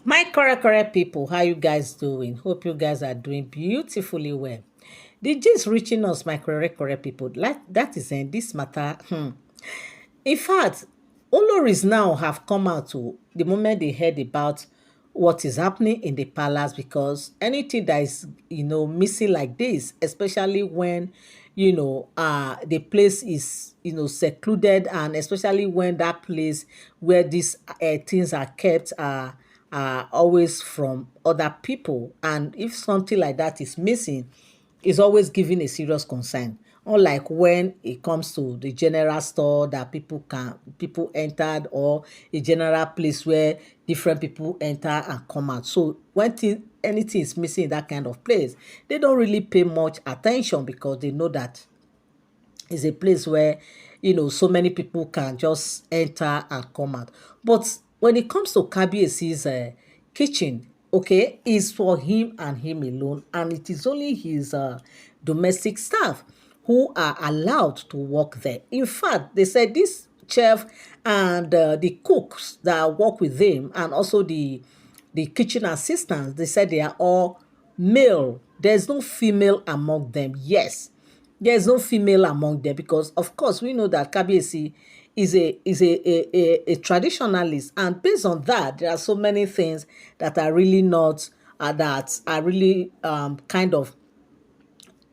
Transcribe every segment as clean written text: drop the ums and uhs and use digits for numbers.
My correct people, how you guys doing? Hope you guys are doing beautifully well. The gist reaching us, my correct people. Like that is in this matter. In fact, Oloris now have come out to the moment they heard about what is happening in the palace, because anything that is missing like this, especially when the place is secluded, and especially when that place where these things are kept are always from other people, and if something like that is missing, is always giving a serious concern. Unlike when it comes to the general store that people entered, or a general place where different people enter and come out. So when anything is missing in that kind of place, they don't really pay much attention, because they know that it's a place where so many people can just enter and come out. But when it comes to Kabiesi's kitchen, okay, is for him and him alone, and it is only his domestic staff who are allowed to work there. In fact, they said this chef and the cooks that work with them, and also the kitchen assistants, they said they are all male. There's no female among them. Yes, there's no female among them, because of course we know that Kabiyesi is a traditionalist, and based on that, there are so many things that are really not that are really kind of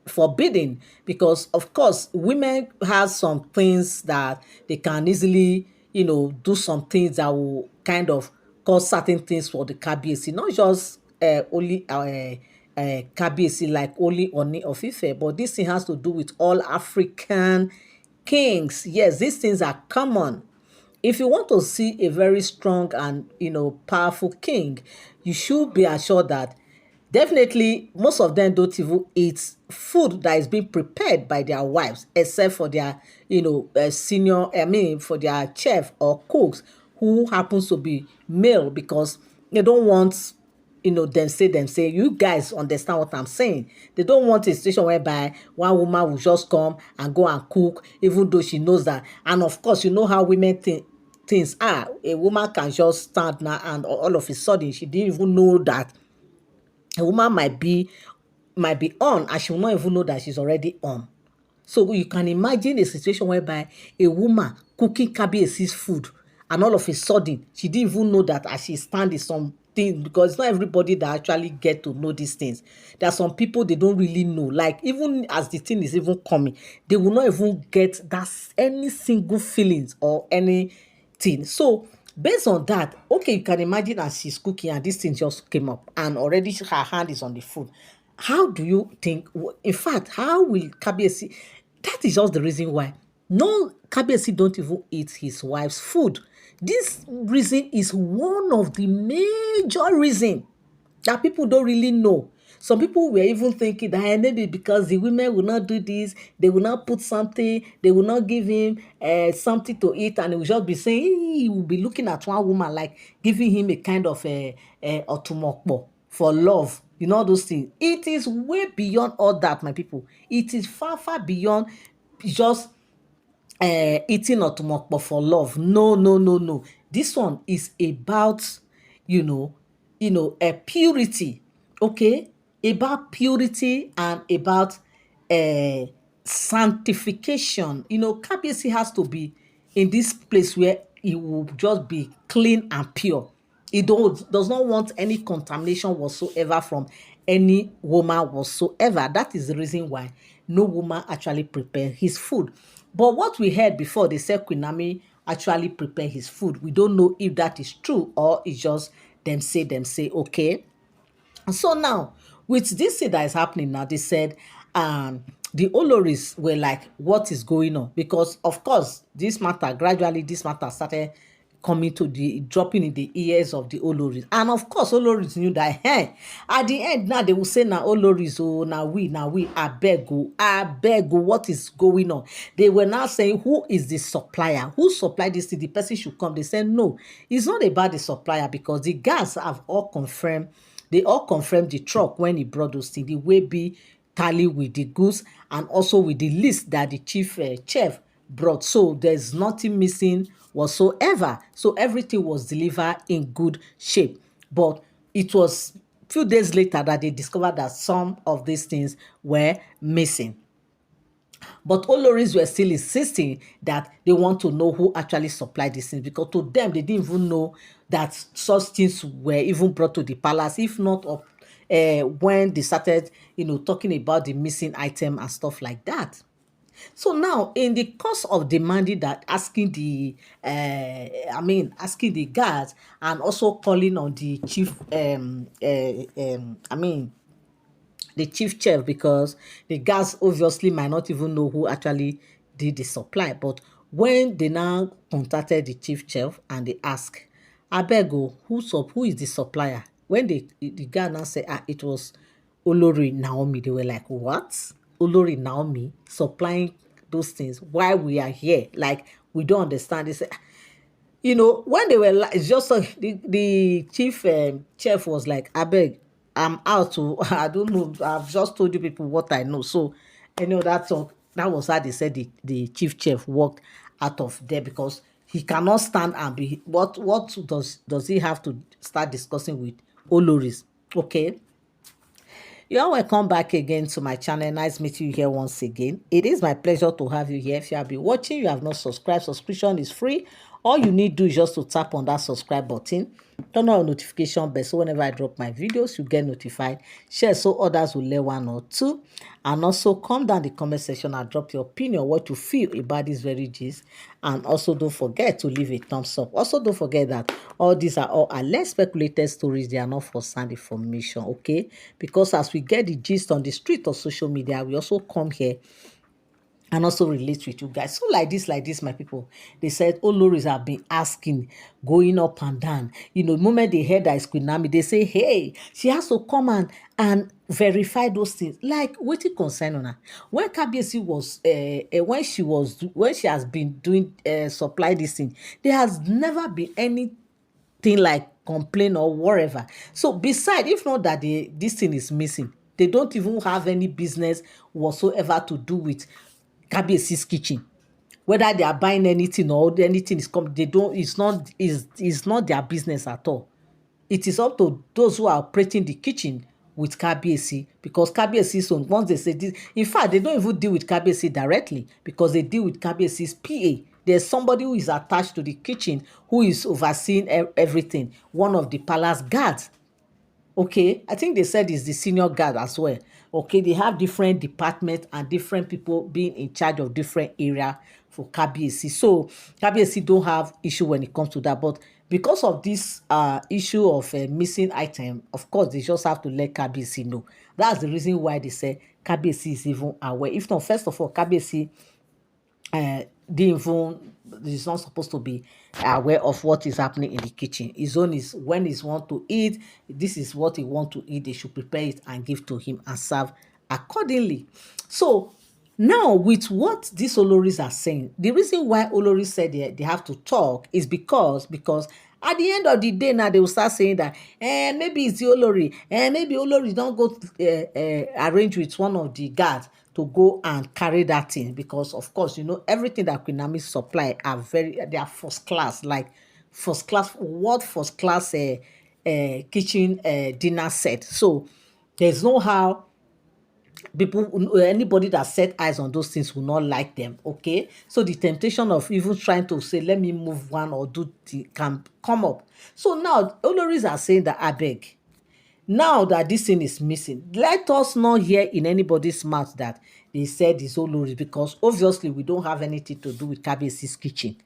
forbidden, because of course women have some things that they can easily do, some things that will kind of cause certain things for the Kabiyesi, not just only Kabiyesi, like only Oni of Ife, but this thing has to do with all African kings. Yes, these things are common. If you want to see a very strong and powerful king, you should be assured that definitely most of them don't even eat food that is being prepared by their wives, except for their senior, I mean for their chef or cooks who happens to be male, because they don't want them say you guys understand what I'm saying. They don't want a situation whereby one woman will just come and go and cook, even though she knows that. And of course, you know how women think things are. A woman can just stand now, and all of a sudden she didn't even know that a woman might be on, and she will not even know that she's already on. So you can imagine a situation whereby a woman cooking Kabiyesi's food, and all of a sudden she didn't even know that as she stand is something, because it's not everybody that actually get to know these things. There are some people, they don't really know. Like, even as the thing is even coming, they will not even get that any single feelings or anything. So based on that, okay, you can imagine as she's cooking and this thing just came up, and already her hand is on the food. How do you think, in fact, how will Kabiyesi, that is just the reason why no, Kabiyesi don't even eat his wife's food. This reason is one of the major reason that people don't really know. Some people were even thinking that maybe because the women will not do this, they will not put something, they will not give him something to eat, and he will just be saying, he will be looking at one woman like giving him a kind of otumokpo for love. You know, those things. It is way beyond all that, my people. It is far beyond just eating otumokpo for love. No, no, no, no. This one is about, you know, a purity, okay? About purity and about uh, sanctification. Kabiyesi has to be in this place where he will just be clean and pure. He does not want any contamination whatsoever from any woman whatsoever. That is the reason why no woman actually prepare his food. But what we heard before, they said Queen Naomi actually prepare his food. We don't know if that is true, or it's just them say, okay. So now, with this thing that is happening now, they said the Oloris were like, what is going on? Because of course, gradually this matter started coming to the dropping in the ears of the Oloris. And of course, Oloris knew that, hey, at the end now they will say, now Oloris, oh, now we, I beg, what is going on? They were now saying, who is the supplier? Who supplied this thing? The person should come. They said, no, it's not about the supplier, because the guys have all confirmed. They all confirmed the truck when he brought those things. The way be tally with the goods, and also with the list that the chief chef brought. So there's nothing missing whatsoever. So everything was delivered in good shape. But it was few days later that they discovered that some of these things were missing. But Oloris were still insisting that they want to know who actually supplied these things, because to them, they didn't even know that such things were even brought to the palace, if not up when they started, talking about the missing item and stuff like that. So now, in the course of demanding that, asking the guards, and also calling on the chief, the chief chef, because the guys obviously might not even know who actually did the supply. But when they now contacted the chief chef and they ask, abeg o, who is the supplier? When the guy now say, it was Olori Naomi, they were like, what? Olori Naomi supplying those things while we are here? Like, we don't understand. They say, when they were it's just the chief chef was like, abeg, I'm out to I don't know, I've just told you people what I know. So that talk, that was how they said the chief chef walked out of there, because he cannot stand and be, what does he have to start discussing with Oloris? Okay. You're welcome back again to my channel. Nice meeting you here once again. It is my pleasure to have you here. If you have been watching, you have not subscribed, subscription is free. All you need to do is just to tap on that subscribe button. Turn on notification bell, so whenever I drop my videos, you get notified. Share so others will learn one or two. And also come down the comment section and drop your opinion, what you feel about this very gist. And also don't forget to leave a thumbs up. Also don't forget that all these are all alleged speculated stories. They are not for sound information, okay? Because as we get the gist on the street or social media, we also come here and also relate with you guys. So like this, my people, they said Oloris have been asking, going up and down. The moment they heard that it's Queen Naomi, they say, hey, she has to come and verify those things. Like, wetin concern on her? When Kabiyesi was, when she has been doing supply this thing, there has never been any thing like complain or whatever. So beside, if not that this thing is missing, they don't even have any business whatsoever to do with Kabiyesi's kitchen. Whether they are buying anything or anything is coming, they don't. It's not their business at all. It is up to those who are operating the kitchen with Kabiyesi, because Kabiyesi's own, once they say this, in fact, they don't even deal with Kabiyesi directly, because they deal with Kabiyesi's PA. There's somebody who is attached to the kitchen who is overseeing everything. One of the palace guards. Okay, I think they said it's the senior guard as well. Okay, they have different departments and different people being in charge of different area for Kabiyesi. So Kabiyesi don't have issue when it comes to that. But because of this issue of missing item, of course, they just have to let Kabiyesi know. That's the reason why they say Kabiyesi is even aware. If not, first of all, Kabiyesi didn't even, is not supposed to be aware of what is happening in the kitchen. His own is when he want to eat, this is what he want to eat, they should prepare it and give to him and serve accordingly. So now, with what these Oloris are saying, the reason why Oloris said they have to talk is because at the end of the day, now they will start saying that, maybe it's the Olori, maybe Olori don't go arrange with one of the guards to go and carry that thing, because of course, everything that Queen Naomi supply they are first class, like first class kitchen dinner set. So there's no how anybody that set eyes on those things will not like them. Okay, so the temptation of even trying to say, let me move one or do can come up. So now Oloris are saying that, I beg, now that this thing is missing, let us not hear in anybody's mouth that they said it's Oloris, because obviously we don't have anything to do with Kabiyesi's kitchen.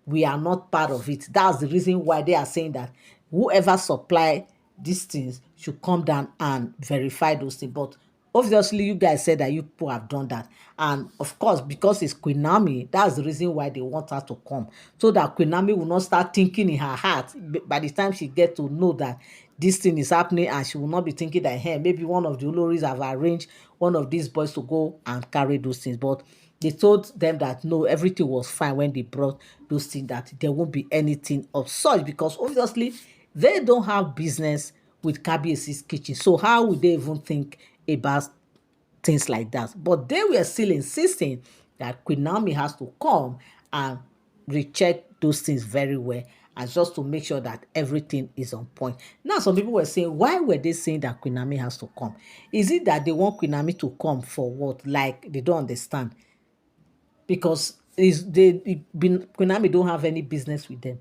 We are not part of it. That's the reason why they are saying that whoever supply these things should come down and verify those things. But obviously, you guys said that you people have done that. And of course, because it's Queen Naomi, that's the reason why they want her to come. So that Queen Naomi will not start thinking in her heart, by the time she get to know that this thing is happening, and she will not be thinking that, hey, maybe one of the Oloris have arranged one of these boys to go and carry those things. But they told them that no, everything was fine when they brought those things, that there won't be anything of such, because obviously they don't have business with Kabiyesi's kitchen. So how would they even think about things like that? But they were still insisting that Queen Naomi has to come and recheck those things very well as just to make sure that everything is on point. Now, some people were saying, why were they saying that Queen Naomi has to come? Is it that they want Queen Naomi to come for what? Like, they don't understand. Because Queen Naomi don't have any business with them.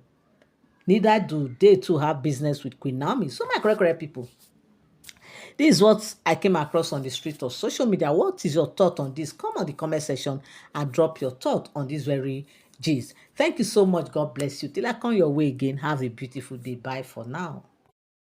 Neither do they too have business with Queen Naomi. So, my correct people, this is what I came across on the street of social media. What is your thought on this? Come on the comment section and drop your thought on this very gist. Thank you so much. God bless you. Till I come your way again, have a beautiful day. Bye for now.